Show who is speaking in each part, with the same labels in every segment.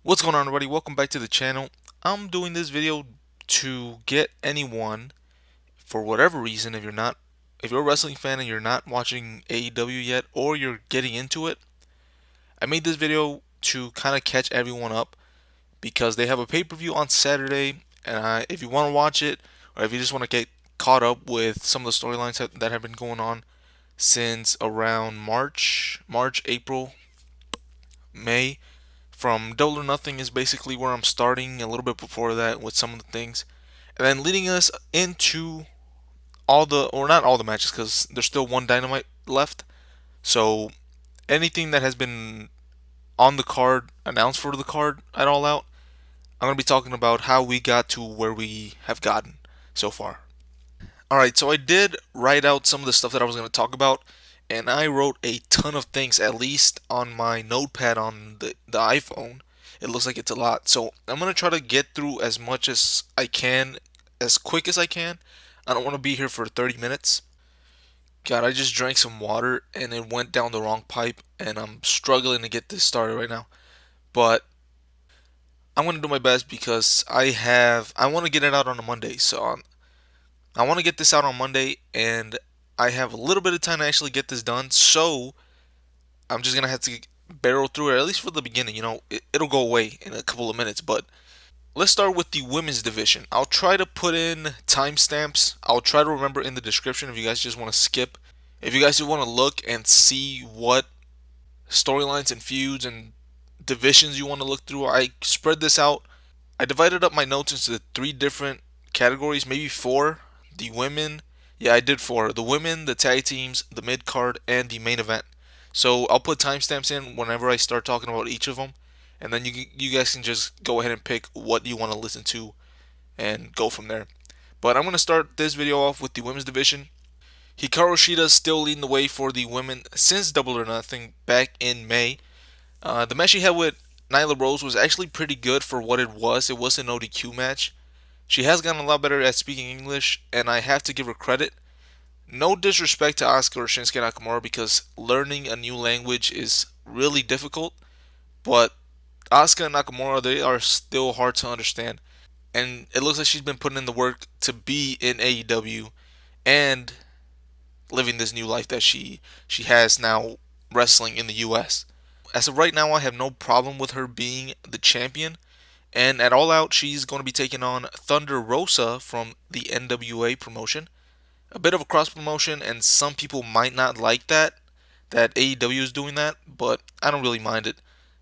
Speaker 1: What's going on, everybody? Welcome back to the channel. I'm doing this video to get anyone, for whatever reason, if you're a wrestling fan and you're not watching AEW yet, or you're getting into it, I made this video to kind of catch everyone up because they have a pay-per-view on Saturday, and if you want to watch it, or if you just want to get caught up with some of the storylines that have been going on since around March, April, May. From Double or Nothing is basically where I'm starting, a little bit before that with some of the things. And then leading us into or not all the matches, because there's still one Dynamite left. So anything that has been on the card, announced for the card at All Out, I'm going to be talking about how we got to where we have gotten so far. Alright, so I did write out some of the stuff that I was going to talk about, and I wrote a ton of things, at least on my notepad on the iPhone. It looks like it's a lot. So I'm going to try to get through as much as I can, as quick as I can. I don't want to be here for 30 minutes. God, I just drank some water and it went down the wrong pipe, and I'm struggling to get this started right now. But I'm going to do my best because I want to get it out on a Monday. So I want to get this out on Monday, and I have a little bit of time to actually get this done. So I'm just gonna have to barrel through it, at least for the beginning. It'll go away in a couple of minutes. But let's start with the women's division. I'll try to put in timestamps. I'll try to remember in the description if you guys just want to skip. If you guys just want to look and see what storylines and feuds and divisions you want to look through, I spread this out. I divided up my notes into three different categories, maybe four. The women, yeah, I did four. The women, the tag teams, the mid card, and the main event. So I'll put timestamps in whenever I start talking about each of them, and then you guys can just go ahead and pick what you want to listen to and go from there. But I'm gonna start this video off with the women's division. Hikaru Shida still leading the way for the women since Double or Nothing back in May. The match she had with Nyla Rose was actually pretty good for what it was. It was an ODQ match. She has gotten a lot better at speaking English, and I have to give her credit. No disrespect to Asuka or Shinsuke Nakamura, because learning a new language is really difficult, but Asuka and Nakamura, they are still hard to understand. And it looks like she's been putting in the work to be in AEW and living this new life that she has now wrestling in the US. As of right now, I have no problem with her being the champion. And at All Out, she's going to be taking on Thunder Rosa from the NWA promotion. A bit of a cross promotion, and some people might not like that AEW is doing that, but I don't really mind it.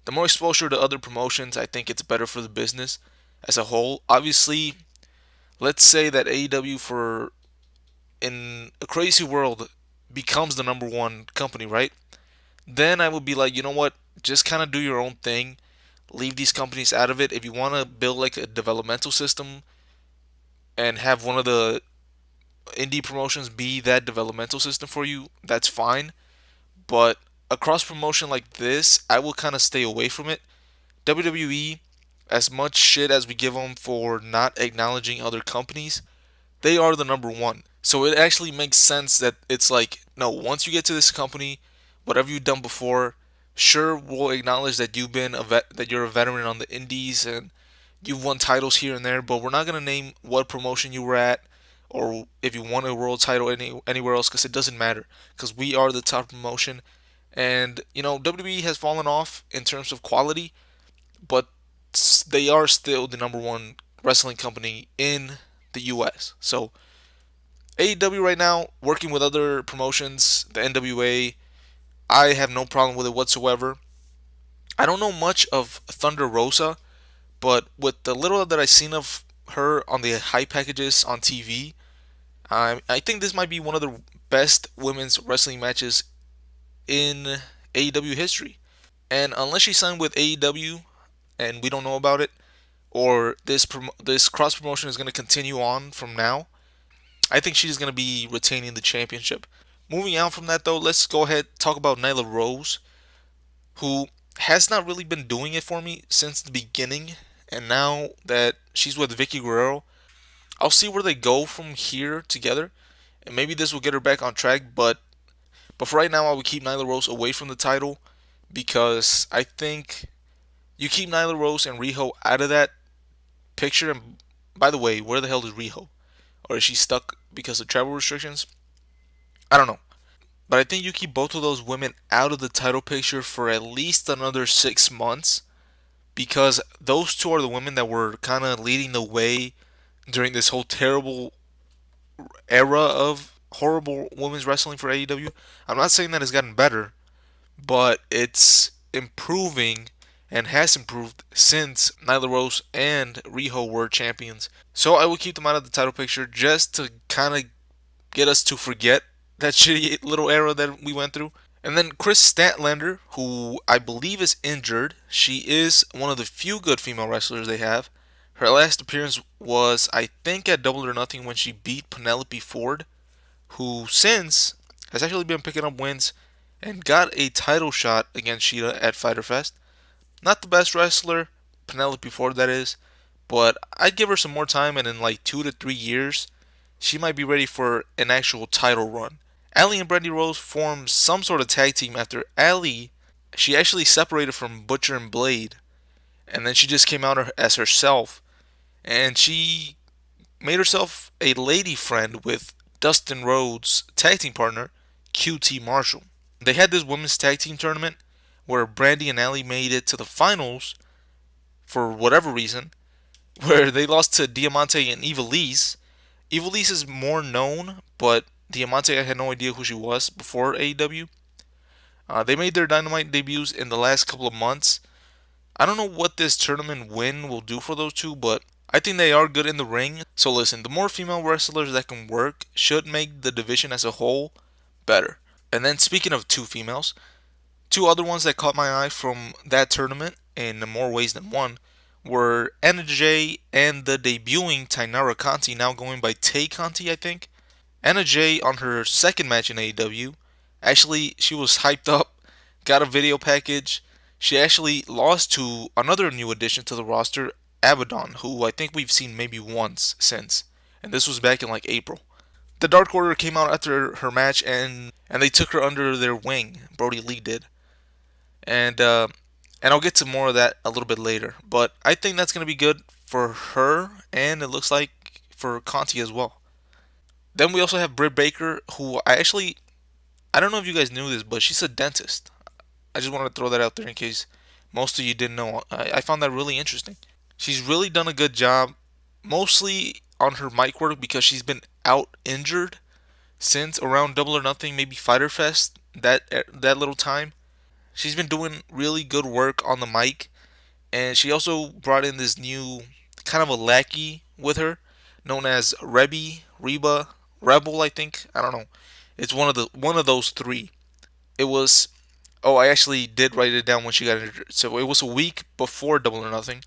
Speaker 1: The more exposure to other promotions, I think it's better for the business as a whole. Obviously, let's say that AEW, for in a crazy world, becomes the number one company, right? Then I would be like, you know what? Just kind of do your own thing. Leave these companies out of it. If you want to build like a developmental system and have one of the indie promotions be that developmental system for you, that's fine. But a cross promotion like this, I will kind of stay away from it. WWE, as much shit as we give them for not acknowledging other companies, they are the number one. So it actually makes sense that it's like, no, once you get to this company, whatever you've done before, sure, we'll acknowledge that that you're a veteran on the indies and you've won titles here and there, but we're not gonna name what promotion you were at or if you won a world title anywhere else, because it doesn't matter, because we are the top promotion. And WWE has fallen off in terms of quality, but they are still the number one wrestling company in the US. So AEW right now, working with other promotions, the NWA, I have no problem with it whatsoever. I don't know much of Thunder Rosa, but with the little that I've seen of her on the high packages on TV, I think this might be one of the best women's wrestling matches in AEW history. And unless she signed with AEW and we don't know about it, or this cross promotion is going to continue on from now, I think she's going to be retaining the championship. Moving out from that though, let's go ahead talk about Nyla Rose, who has not really been doing it for me since the beginning, and now that she's with Vicky Guerrero, I'll see where they go from here together, and maybe this will get her back on track. But for right now, I would keep Nyla Rose away from the title because I think You keep Nyla Rose and Riho out of that picture. And by the way, where the hell is Riho? Or is she stuck because of travel restrictions? I don't know. But I think you keep both of those women out of the title picture for at least another 6 months, because those two are the women that were kind of leading the way during this whole terrible era of horrible women's wrestling for AEW. I'm not saying that it's gotten better, but it's improving and has improved since Nyla Rose and Riho were champions. So I will keep them out of the title picture just to kind of get us to forget that shitty little era that we went through. And then Chris Statlander, who I believe is injured. She is one of the few good female wrestlers they have. Her last appearance was, I think, at Double or Nothing when she beat Penelope Ford, who since has actually been picking up wins and got a title shot against Sheeta at Fyter Fest. Not the best wrestler, Penelope Ford that is, but I'd give her some more time, and in like 2 to 3 years, she might be ready for an actual title run. Allie and Brandy Rose formed some sort of tag team after Allie, she actually separated from Butcher and Blade, and then she just came out as herself, and she made herself a lady friend with Dustin Rhodes' tag team partner, QT Marshall. They had this women's tag team tournament where Brandy and Allie made it to the finals for whatever reason, where they lost to Diamante and Ivelisse. Ivelisse is more known, but Diamante, I had no idea who she was before AEW. They made their Dynamite debuts in the last couple of months. I don't know what this tournament win will do for those two, but I think they are good in the ring. So listen, the more female wrestlers that can work should make the division as a whole better. And then speaking of two females, two other ones that caught my eye from that tournament in more ways than one were Anna Jay and the debuting Tainara Conti, now going by Tay Conti, I think. Anna Jay, on her second match in AEW, actually, she was hyped up, got a video package. She actually lost to another new addition to the roster, Abaddon, who I think we've seen maybe once since. And this was back in like April. The Dark Order came out after her match, and they took her under their wing. Brody Lee did. And I'll get to more of that a little bit later. But I think that's gonna be good for her, and it looks like for Conti as well. Then we also have Britt Baker, who I don't know if you guys knew this, but she's a dentist. I just wanted to throw that out there in case most of you didn't know. I found that really interesting. She's really done a good job, mostly on her mic work because she's been out injured since around Double or Nothing, maybe Fyter Fest, that little time. She's been doing really good work on the mic, and she also brought in this new kind of a lackey with her, known as Reba, Rebel, I think. I don't know. It's one of those three. It was. Oh, I actually did write it down when she got injured. So it was a week before Double or Nothing,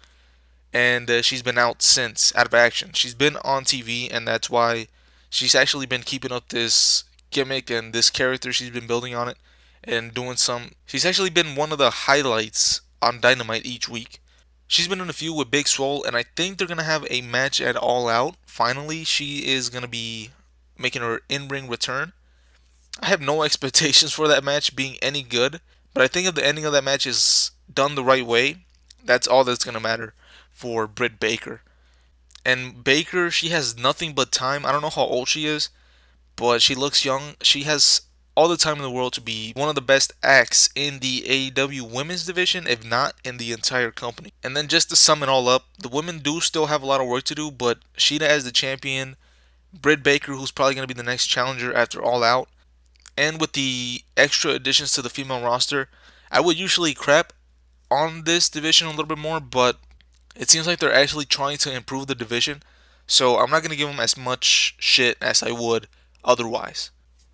Speaker 1: and she's been out since, out of action. She's been on TV, and that's why she's actually been keeping up this gimmick and this character. She's been building on it and doing some. She's actually been one of the highlights on Dynamite each week. She's been in a few with Big Swole, and I think they're gonna have a match at All Out. Finally, she is gonna be making her in-ring return. I have no expectations for that match being any good, but I think if the ending of that match is done the right way, that's all that's gonna matter for Britt Baker. And Baker, she has nothing but time. I don't know how old she is, but she looks young. She has all the time in the world to be one of the best acts in the AEW women's division, if not in the entire company. And then just to sum it all up, the women do still have a lot of work to do, but Sheeta as the champion, Britt Baker, who's probably going to be the next challenger after All Out, and with the extra additions to the female roster, I would usually crap on this division a little bit more, but it seems like they're actually trying to improve the division, so I'm not going to give them as much shit as I would otherwise.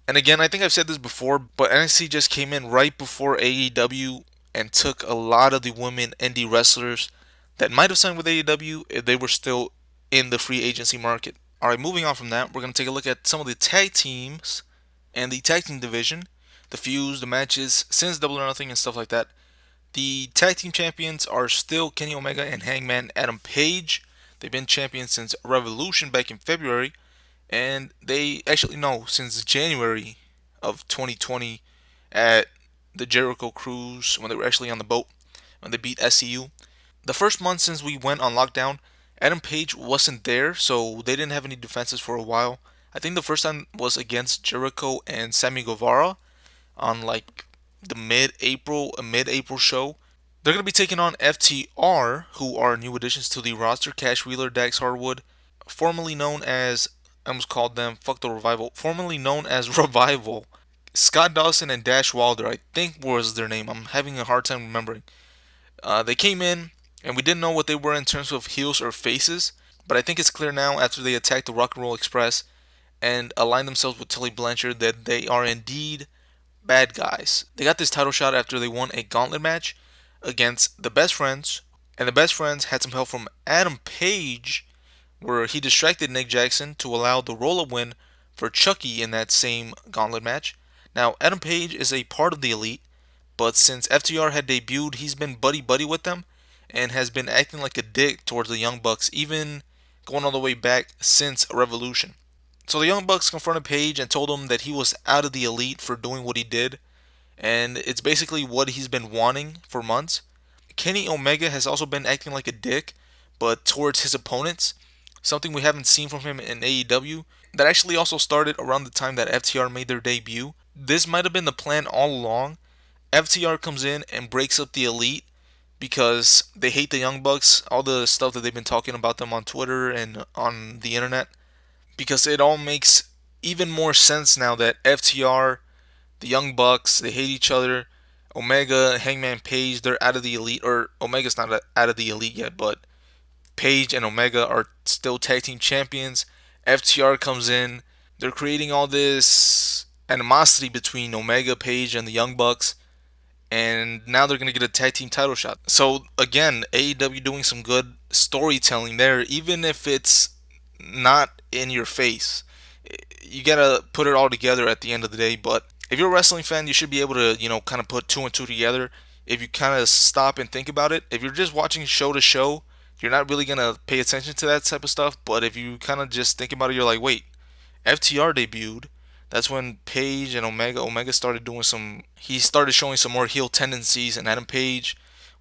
Speaker 1: And again, I think I've said this before, but NXT just came in right before AEW and took a lot of the women indie wrestlers that might have signed with AEW if they were still in the free agency market. Alright, moving on from that, we're going to take a look at some of the tag teams and the tag team division, the feuds, the matches since Double or Nothing and stuff like that. The tag team champions are still Kenny Omega and Hangman Adam Page. They've been champions since Revolution back in February, and they actually no since January of 2020 at the Jericho Cruise when they were actually on the boat when they beat SCU. The first month since we went on lockdown, Adam Page wasn't there, so they didn't have any defenses for a while. I think the first time was against Jericho and Sammy Guevara on like the mid-April show. They're gonna be taking on FTR, who are new additions to the roster. Cash Wheeler, Dax Harwood, formerly known as I almost called them Fuck the Revival, formerly known as Revival. Scott Dawson and Dash Wilder, I think was their name. I'm having a hard time remembering. They came in, and we didn't know what they were in terms of heels or faces, but I think it's clear now after they attacked the Rock and Roll Express and aligned themselves with Tully Blanchard that they are indeed bad guys. They got this title shot after they won a gauntlet match against the Best Friends, and the Best Friends had some help from Adam Page, where he distracted Nick Jackson to allow the roll-up win for Chucky in that same gauntlet match. Now, Adam Page is a part of the Elite, but since FTR had debuted, he's been buddy-buddy with them and has been acting like a dick towards the Young Bucks, even going all the way back since Revolution. So the Young Bucks confronted Page and told him that he was out of the Elite for doing what he did, and it's basically what he's been wanting for months. Kenny Omega has also been acting like a dick, but towards his opponents, something we haven't seen from him in AEW. That actually also started around the time that FTR made their debut. This might have been the plan all along. FTR comes in and breaks up the Elite because they hate the Young Bucks, all the stuff that they've been talking about them on Twitter and on the internet, because it all makes even more sense now that FTR, the Young Bucks, they hate each other. Omega, Hangman Page, they're out of the Elite, or Omega's not out of the Elite yet, but Page and Omega are still tag team champions. FTR comes in. They're creating all this animosity between Omega, Page, and the Young Bucks, and now they're going to get a tag team title shot. So again, AEW doing some good storytelling there, even if it's not in your face. You gotta put it all together at the end of the day. But if you're a wrestling fan, you should be able to, kind of put two and two together. If you kind of stop and think about it, if you're just watching show to show, you're not really gonna pay attention to that type of stuff. But if you kind of just think about it, you're like, wait, FTR debuted. That's when Page and Omega started doing some. He started showing some more heel tendencies. And Adam Page,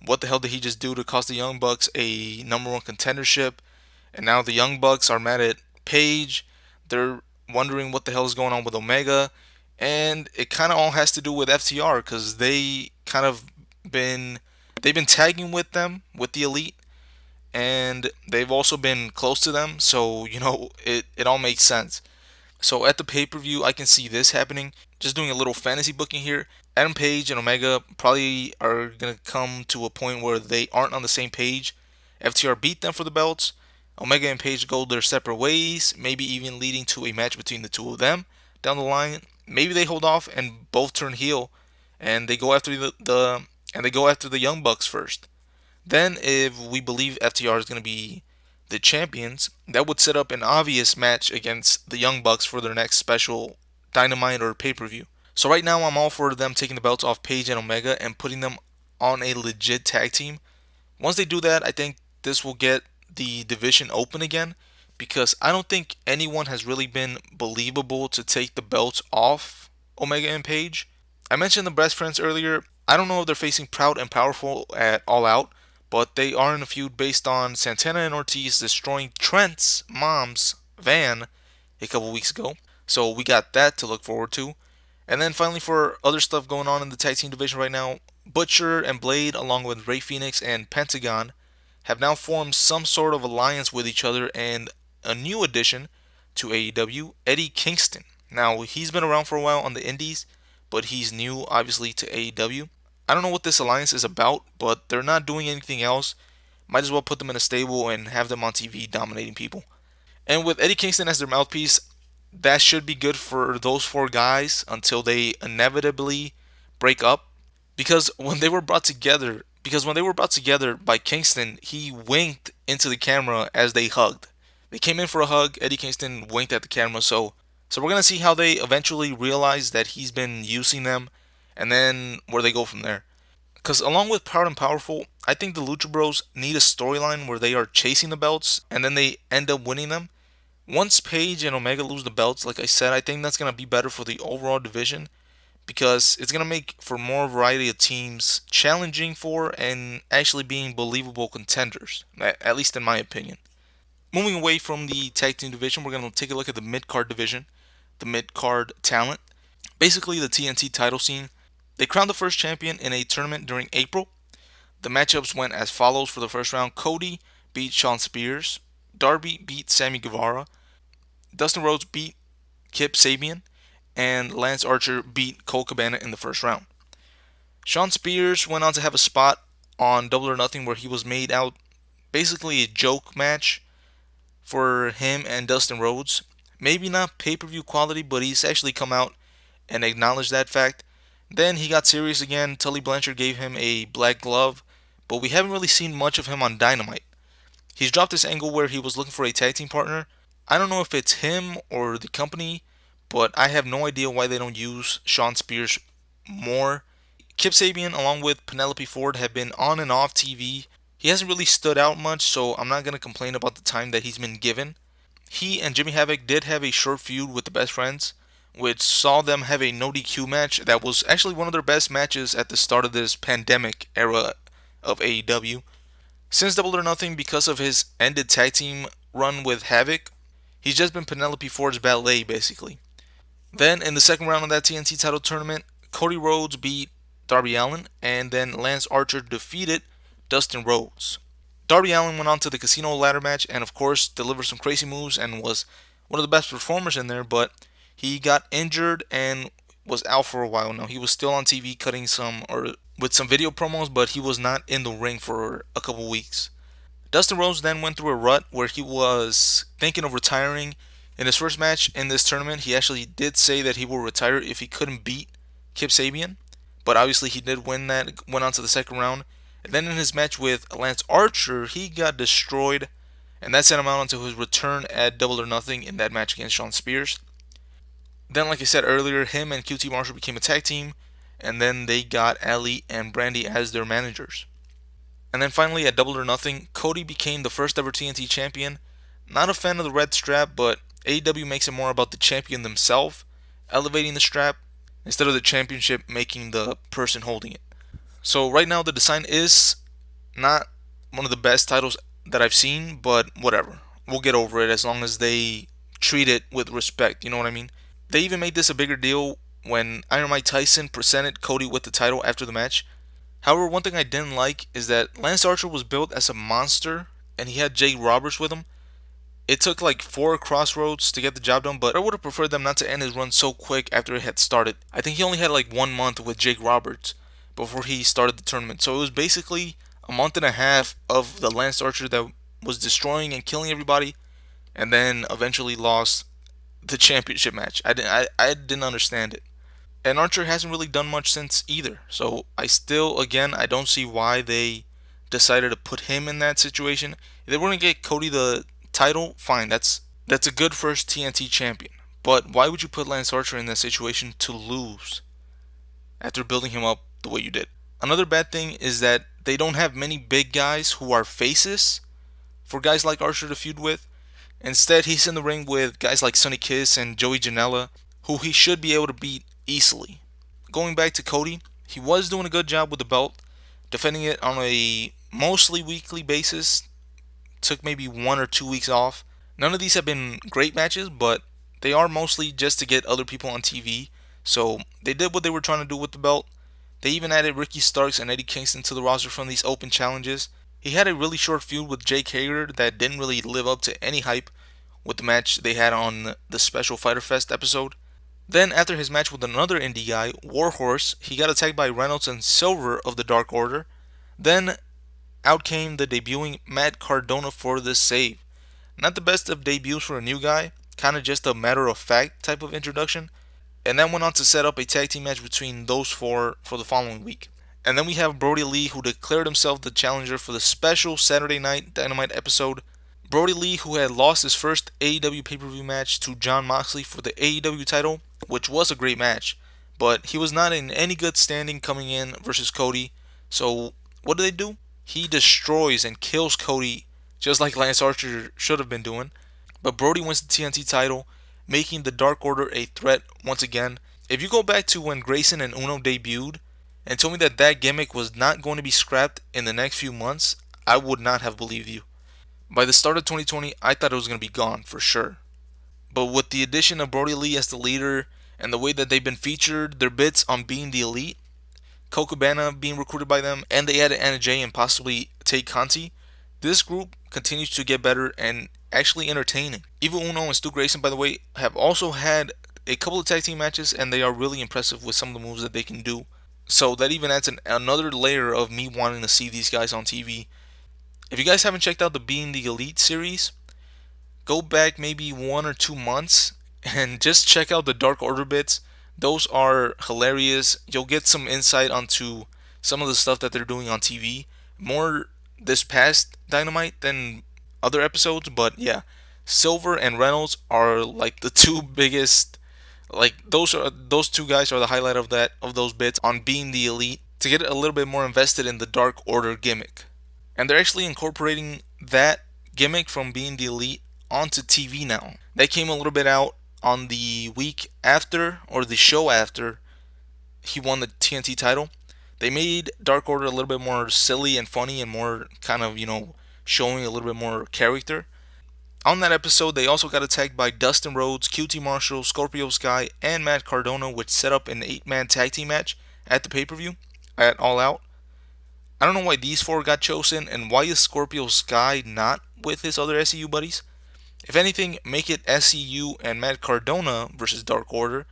Speaker 1: what the hell did he just do to cost the Young Bucks a number one contendership? And now the Young Bucks are mad at Page. They're wondering what the hell is going on with Omega. And it kind of all has to do with FTR because they've been tagging with them with the Elite, and they've also been close to them. So it all makes sense. So at the pay-per-view, I can see this happening. Just doing a little fantasy booking here. Adam Page and Omega probably are going to come to a point where they aren't on the same page. FTR beat them for the belts. Omega and Page go their separate ways, maybe even leading to a match between the two of them down the line. Maybe they hold off and both turn heel, and they go after the Young Bucks first. Then, if we believe FTR is going to be the champions, that would set up an obvious match against the Young Bucks for their next special Dynamite or pay-per-view. So right now, I'm all for them taking the belts off Page and Omega and putting them on a legit tag team. Once they do that, I think this will get the division open again, because I don't think anyone has really been believable to take the belts off Omega and Page. I mentioned the Best Friends earlier. I don't know if they're facing Proud and Powerful at All Out, but they are in a feud based on Santana and Ortiz destroying Trent's mom's van a couple weeks ago. So we got that to look forward to. And then finally, for other stuff going on in the tag team division right now, Butcher and Blade, along with Rey Fenix and Pentagon, have now formed some sort of alliance with each other, and a new addition to AEW, Eddie Kingston. Now, he's been around for a while on the indies, but he's new, obviously, to AEW. I don't know what this alliance is about, but they're not doing anything else. Might as well put them in a stable and have them on TV dominating people. And with Eddie Kingston as their mouthpiece, that should be good for those four guys until they inevitably break up. Because when they were brought together by Kingston, he winked into the camera as they hugged. They came in for a hug. Eddie Kingston winked at the camera. So we're gonna see how they eventually realize that he's been using them, and then where they go from there. Because along with Proud and Powerful, I think the Lucha Bros need a storyline where they are chasing the belts and then they end up winning them. Once Page and Omega lose the belts, like I said, I think that's gonna be better for the overall division, because it's going to make for more variety of teams challenging for and actually being believable contenders, at least in my opinion. Moving away from the tag team division, we're going to take a look at the mid card division, the mid card talent. Basically, the TNT title scene. They crowned the first champion in a tournament during April. The matchups went as follows for the first round. Cody beat Shawn Spears. Darby beat Sammy Guevara. Dustin Rhodes beat Kip Sabian. And Lance Archer beat Colt Cabana in the first round. Shawn Spears went on to have a spot on Double or Nothing where he was made out basically a joke match for him and Dustin Rhodes. Maybe not pay-per-view quality, but he's actually come out and acknowledged that fact. Then he got serious again. Tully Blanchard gave him a black glove, but we haven't really seen much of him on Dynamite. He's dropped this angle where he was looking for a tag team partner. I don't know if it's him or the company, but I have no idea why they don't use Shawn Spears more. Kip Sabian, along with Penelope Ford, have been on and off TV. He hasn't really stood out much, so I'm not going to complain about the time that he's been given. He and Jimmy Havoc did have a short feud with the Best Friends, which saw them have a no DQ match that was actually one of their best matches at the start of this pandemic era of AEW. Since Double or Nothing, because of his ended tag team run with Havoc, he's just been Penelope Ford's ballet, basically. Then, in the second round of that TNT title tournament, Cody Rhodes beat Darby Allin, and then Lance Archer defeated Dustin Rhodes. Darby Allin went on to the casino ladder match and, of course, delivered some crazy moves and was one of the best performers in there, but he got injured and was out for a while. Now, he was still on TV cutting with some video promos, but he was not in the ring for a couple weeks. Dustin Rhodes then went through a rut where he was thinking of retiring. In his first match in this tournament, he actually did say that he will retire if he couldn't beat Kip Sabian, but obviously he did win that, went on to the second round. And then in his match with Lance Archer, he got destroyed, and that sent him out onto his return at Double or Nothing in that match against Shawn Spears. Then, like I said earlier, him and QT Marshall became a tag team, and then they got Ali and Brandy as their managers. And then finally, at Double or Nothing, Cody became the first ever TNT champion. Not a fan of the red strap, but AEW makes it more about the champion themselves elevating the strap instead of the championship making the person holding it. So right now the design is not one of the best titles that I've seen, but whatever. We'll get over it as long as they treat it with respect, you know what I mean? They even made this a bigger deal when Iron Mike Tyson presented Cody with the title after the match. However, one thing I didn't like is that Lance Archer was built as a monster and he had Jake Roberts with him. It took like 4 crossroads to get the job done, but I would have preferred them not to end his run so quick after it had started. I think he only had like 1 month with Jake Roberts before he started the tournament. So it was basically a month and a half of the Lance Archer that was destroying and killing everybody, and then eventually lost the championship match. I didn't understand it. And Archer hasn't really done much since either. So I still, again, I don't see why they decided to put him in that situation. If they were going to get Cody the title, fine. That's a good first TNT champion. But why would you put Lance Archer in that situation to lose after building him up the way you did? Another bad thing is that they don't have many big guys who are faces for guys like Archer to feud with. Instead, he's in the ring with guys like Sonny Kiss and Joey Janela, who he should be able to beat easily. Going back to Cody, he was doing a good job with the belt, defending it on a mostly weekly basis. Took maybe 1 or 2 weeks off. None of these have been great matches, but they are mostly just to get other people on TV. So they did what they were trying to do with the belt. They even added Ricky Starks and Eddie Kingston to the roster from these open challenges. He had a really short feud with Jake Hager that didn't really live up to any hype with the match they had on the special Fyter Fest episode. Then, after his match with another indie guy, Warhorse, he got attacked by Reynolds and Silver of the Dark Order. Then, out came the debuting Matt Cardona for the save. Not the best of debuts for a new guy, kind of just a matter-of-fact type of introduction. And then went on to set up a tag team match between those four for the following week. And then we have Brody Lee, who declared himself the challenger for the special Saturday Night Dynamite episode. Brody Lee, who had lost his first AEW pay-per-view match to Jon Moxley for the AEW title, which was a great match, but he was not in any good standing coming in versus Cody. So what do? He destroys and kills Cody, just like Lance Archer should have been doing. But Brody wins the TNT title, making the Dark Order a threat once again. If you go back to when Grayson and Uno debuted and told me that that gimmick was not going to be scrapped in the next few months, I would not have believed you. By the start of 2020, I thought it was going to be gone for sure. But with the addition of Brody Lee as the leader and the way that they've been featured, their bits on being the elite, Colt Cabana being recruited by them, and they added Anna Jay and possibly Tay Conti, this group continues to get better and actually entertaining. Evil Uno and Stu Grayson, by the way, have also had a couple of tag team matches, and they are really impressive with some of the moves that they can do. So that even adds another layer of me wanting to see these guys on TV. If you guys haven't checked out the Being the Elite series, go back maybe 1 or 2 months and just check out the Dark Order bits. Those are hilarious. You'll get some insight onto some of the stuff that they're doing on TV. More this past Dynamite than other episodes, but yeah, Silver and Reynolds are like the two biggest. Like those two guys are the highlight of those bits on Being the Elite to get a little bit more invested in the Dark Order gimmick. And they're actually incorporating that gimmick from Being the Elite onto TV now. That came a little bit out on the week after, or the show after, he won the TNT title. They made Dark Order a little bit more silly and funny and more kind of, showing a little bit more character. On that episode, they also got attacked by Dustin Rhodes, QT Marshall, Scorpio Sky, and Matt Cardona, which set up an 8-man tag team match at the pay-per-view at All Out. I don't know why these four got chosen, and why is Scorpio Sky not with his other SCU buddies? If anything, make it SCU and Matt Cardona versus Dark Order,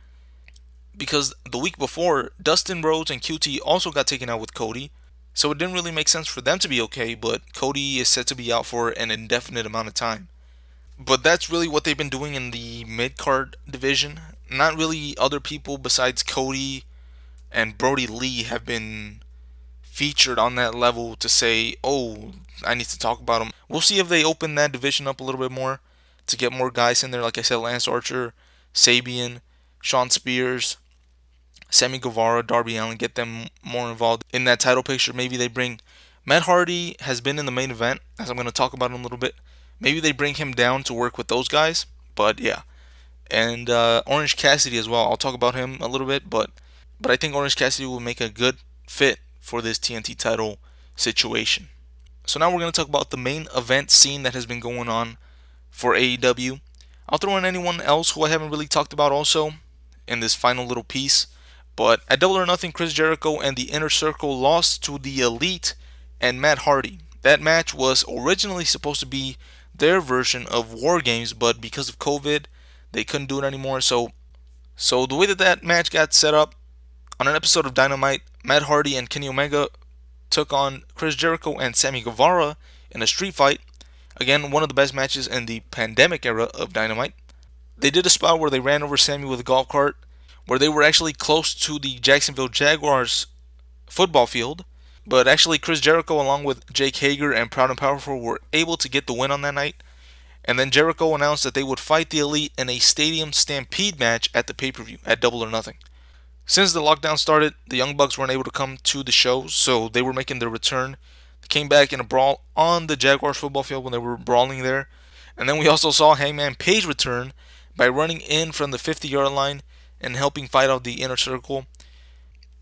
Speaker 1: because the week before, Dustin Rhodes and QT also got taken out with Cody, so it didn't really make sense for them to be okay, but Cody is said to be out for an indefinite amount of time. But that's really what they've been doing in the mid-card division. Not really other people besides Cody and Brody Lee have been featured on that level to say, oh, I need to talk about them. We'll see if they open that division up a little bit more to get more guys in there. Like I said, Lance Archer, Sabian, Sean Spears, Sammy Guevara, Darby Allin, get them more involved in that title picture. Maybe they bring Matt Hardy has been in the main event, as I'm going to talk about in a little bit. Maybe they bring him down to work with those guys. But yeah, and Orange Cassidy as well. I'll talk about him a little bit, but I think Orange Cassidy will make a good fit for this TNT title situation. So now we're going to talk about the main event scene that has been going on for AEW. I'll throw in anyone else who I haven't really talked about also in this final little piece. But at Double or Nothing, Chris Jericho and the Inner Circle lost to the Elite and Matt Hardy. That match was originally supposed to be their version of War Games, but because of COVID, they couldn't do it anymore. So the way that match got set up, on an episode of Dynamite, Matt Hardy and Kenny Omega took on Chris Jericho and Sammy Guevara in a street fight. Again, one of the best matches in the pandemic era of Dynamite. They did a spot where they ran over Sammy with a golf cart, where they were actually close to the Jacksonville Jaguars football field. But actually, Chris Jericho, along with Jake Hager and Proud and Powerful, were able to get the win on that night. And then Jericho announced that they would fight the Elite in a Stadium Stampede match at the pay-per-view at Double or Nothing. Since the lockdown started, the Young Bucks weren't able to come to the show, so they were making their return. They came back in a brawl on the Jaguars football field when they were brawling there. And then we also saw Hangman Page return by running in from the 50-yard line and helping fight out the Inner Circle.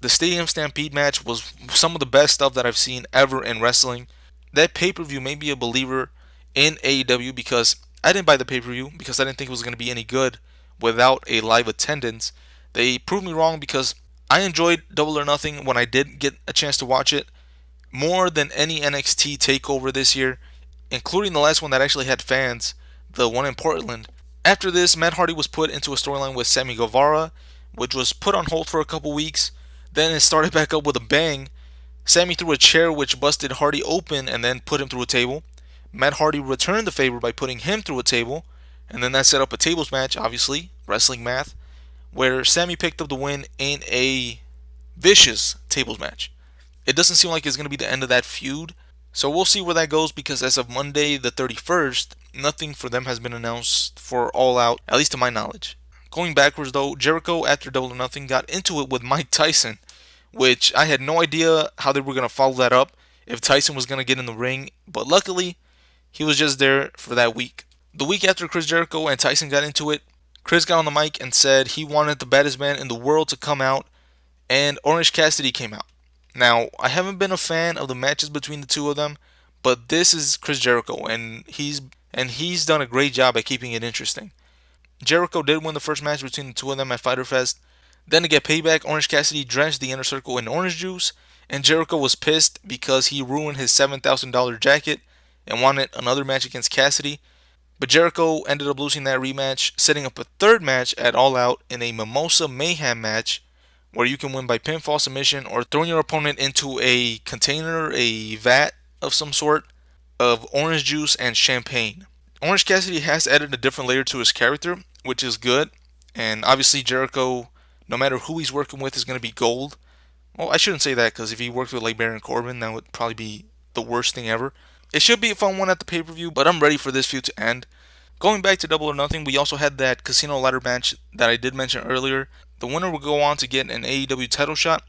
Speaker 1: The Stadium Stampede match was some of the best stuff that I've seen ever in wrestling. That pay-per-view made me a believer in AEW because I didn't buy the pay-per-view because I didn't think it was going to be any good without a live attendance. They proved me wrong because I enjoyed Double or Nothing when I did get a chance to watch it more than any NXT takeover this year, including the last one that actually had fans, the one in Portland. After this, Matt Hardy was put into a storyline with Sammy Guevara, which was put on hold for a couple weeks. Then it started back up with a bang. Sammy threw a chair which busted Hardy open and then put him through a table. Matt Hardy returned the favor by putting him through a table, and then that set up a tables match, obviously, wrestling math, where Sammy picked up the win in a vicious tables match. It doesn't seem like it's going to be the end of that feud, so we'll see where that goes because as of Monday the 31st, nothing for them has been announced for All Out, at least to my knowledge. Going backwards though, Jericho after Double or Nothing got into it with Mike Tyson, which I had no idea how they were going to follow that up, if Tyson was going to get in the ring, but luckily, he was just there for that week. The week after Chris Jericho and Tyson got into it, Chris got on the mic and said he wanted the baddest man in the world to come out, and Orange Cassidy came out. Now, I haven't been a fan of the matches between the two of them, but this is Chris Jericho, and he's done a great job at keeping it interesting. Jericho did win the first match between the two of them at Fyter Fest. Then to get payback, Orange Cassidy drenched the inner circle in orange juice, and Jericho was pissed because he ruined his $7,000 jacket and wanted another match against Cassidy. But Jericho ended up losing that rematch, setting up a third match at All Out in a Mimosa Mayhem match where you can win by pinfall submission or throwing your opponent into a container, a vat of some sort, of orange juice and champagne. Orange Cassidy has added a different layer to his character, which is good. And obviously, Jericho, no matter who he's working with, is going to be gold. Well, I shouldn't say that because if he worked with like Baron Corbin, that would probably be the worst thing ever. It should be a fun one at the pay per view, but I'm ready for this feud to end. Going back to Double or Nothing, we also had that casino ladder match that I did mention earlier. The winner will go on to get an AEW title shot.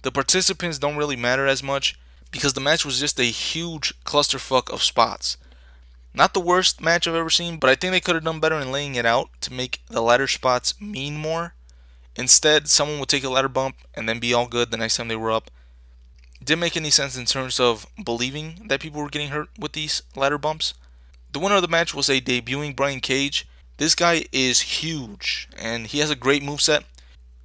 Speaker 1: The participants don't really matter as much because the match was just a huge clusterfuck of spots. Not the worst match I've ever seen, but I think they could have done better in laying it out to make the ladder spots mean more. Instead, someone would take a ladder bump and then be all good the next time they were up. Didn't make any sense in terms of believing that people were getting hurt with these ladder bumps. The winner of the match was a debuting Brian Cage. This guy is huge and he has a great moveset.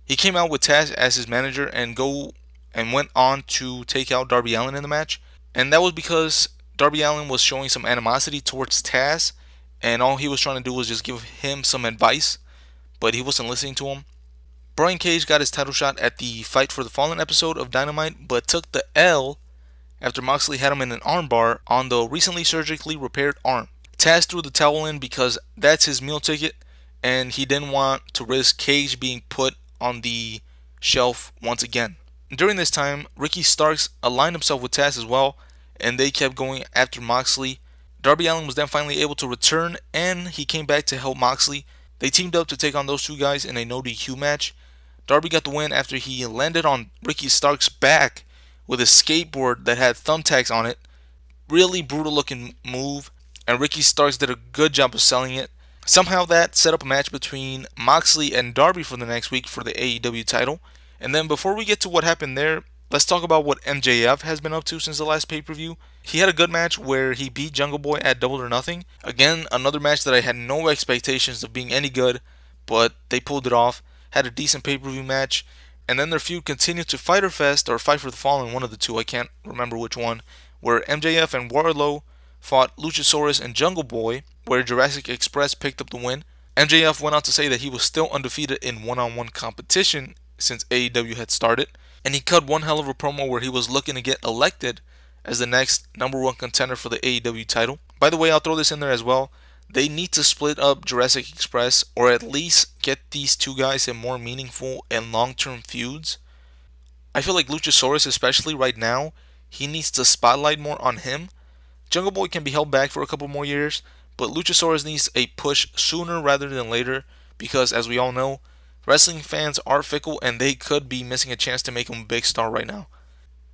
Speaker 1: He came out with Taz as his manager and went on to take out Darby Allin in the match. And that was because Darby Allin was showing some animosity towards Taz, and all he was trying to do was just give him some advice, but he wasn't listening to him. Brian Cage got his title shot at the Fight for the Fallen episode of Dynamite, but took the L after Moxley had him in an armbar on the recently surgically repaired arm. Taz threw the towel in because that's his meal ticket, and he didn't want to risk Cage being put on the shelf once again. During this time, Ricky Starks aligned himself with Taz as well, and they kept going after Moxley. Darby Allin was then finally able to return, and he came back to help Moxley. They teamed up to take on those two guys in a no DQ match. Darby got the win after he landed on Ricky Starks' back with a skateboard that had thumbtacks on it. Really brutal looking move, and Ricky Starks did a good job of selling it. Somehow that set up a match between Moxley and Darby for the next week for the AEW title. And then before we get to what happened there, let's talk about what MJF has been up to since the last pay-per-view. He had a good match where he beat Jungle Boy at Double or Nothing. Again, another match that I had no expectations of being any good, but they pulled it off. Had a decent pay-per-view match. And then their feud continued to Fyter Fest or Fight for the Fallen, one of the two, I can't remember which one, where MJF and Wardlow fought Luchasaurus and Jungle Boy, where Jurassic Express picked up the win. MJF went on to say that he was still undefeated in one-on-one competition since AEW had started, and he cut one hell of a promo where he was looking to get elected as the next number one contender for the AEW title. By the way, I'll throw this in there as well. They need to split up Jurassic Express or at least get these two guys in more meaningful and long-term feuds. I feel like Luchasaurus, especially right now, he needs to spotlight more on him. Jungle Boy can be held back for a couple more years, but Luchasaurus needs a push sooner rather than later because, as we all know, wrestling fans are fickle and they could be missing a chance to make him a big star right now.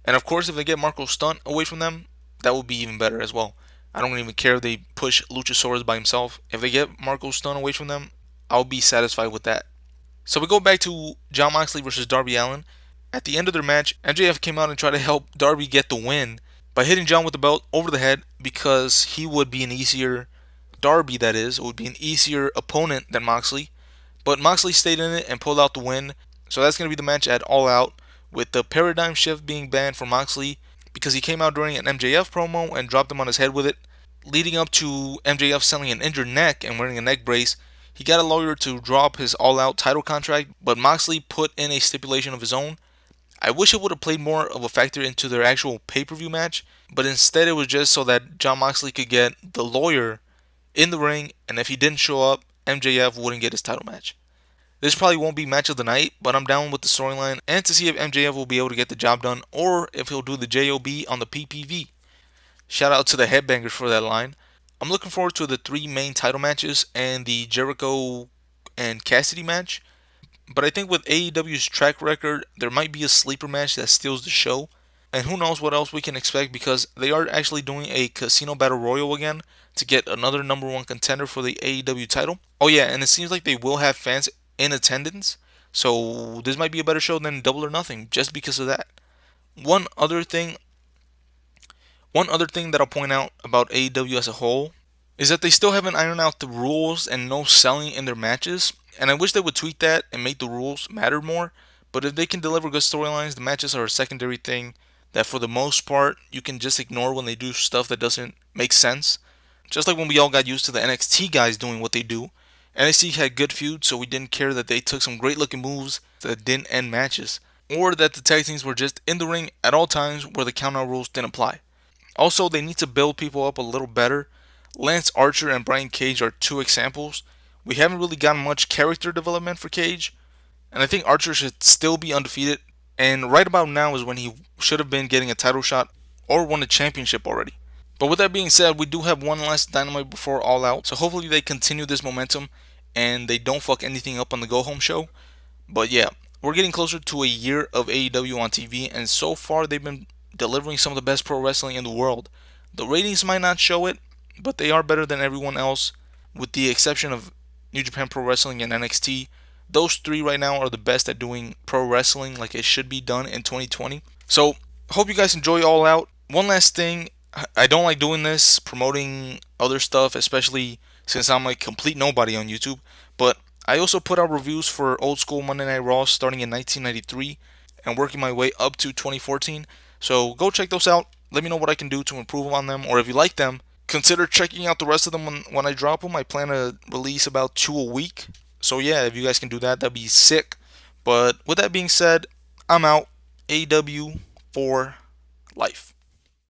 Speaker 1: And of course, if they get Marco Stunt away from them, that would be even better as well. I don't even care if they push Luchasaurus by himself. If they get Marco Stunt away from them, I'll be satisfied with that. So we go back to Jon Moxley versus Darby Allin. At the end of their match, MJF came out and tried to help Darby get the win by hitting John with the belt over the head because he would be an easier, Darby that is, would be an easier opponent than Moxley. But Moxley stayed in it and pulled out the win. So that's going to be the match at All Out, with the paradigm shift being banned for Moxley because he came out during an MJF promo and dropped him on his head with it. Leading up to MJF selling an injured neck and wearing a neck brace, he got a lawyer to drop his All Out title contract, but Moxley put in a stipulation of his own. I wish it would have played more of a factor into their actual pay-per-view match, but instead it was just so that Jon Moxley could get the lawyer in the ring, and if he didn't show up, MJF wouldn't get his title match. This probably won't be match of the night, but I'm down with the storyline and to see if MJF will be able to get the job done or if he'll do the JOB on the PPV. Shout out to the Headbangers for that line. I'm looking forward to the three main title matches and the Jericho and Cassidy match. But I think with AEW's track record, there might be a sleeper match that steals the show. And who knows what else we can expect, because they are actually doing a casino battle royal again to get another number one contender for the AEW title. Oh yeah, and it seems like they will have fans in attendance, so this might be a better show than Double or Nothing just because of that. One other thing, one other thing that I'll point out about AEW as a whole is that they still haven't ironed out the rules and no selling in their matches. And I wish they would tweak that and make the rules matter more. But if they can deliver good storylines, the matches are a secondary thing that for the most part you can just ignore when they do stuff that doesn't make sense. Just like when we all got used to the NXT guys doing what they do. NXT had good feuds, so we didn't care that they took some great looking moves that didn't end matches. Or that the tag teams were just in the ring at all times where the countout rules didn't apply. Also, they need to build people up a little better. Lance Archer and Brian Cage are two examples. We haven't really gotten much character development for Cage, and I think Archer should still be undefeated. And right about now is when he should have been getting a title shot or won a championship already. But with that being said, we do have one last Dynamite before All Out, so hopefully they continue this momentum and they don't fuck anything up on the Go Home show. But yeah, we're getting closer to a year of AEW on TV, and so far they've been delivering some of the best pro wrestling in the world. The ratings might not show it, but they are better than everyone else, with the exception of New Japan Pro Wrestling and NXT. Those three right now are the best at doing pro wrestling like it should be done in 2020. So, hope you guys enjoy All Out. One last thing, I don't like doing this, promoting other stuff, especially since I'm a complete nobody on YouTube, but I also put out reviews for old school Monday Night Raw starting in 1993 and working my way up to 2014. So go check those out. Let me know what I can do to improve on them, or if you like them, consider checking out the rest of them when I drop them. I plan to release about 2 a week. So yeah, if you guys can do that, that'd be sick. But with that being said, I'm out. AW for life.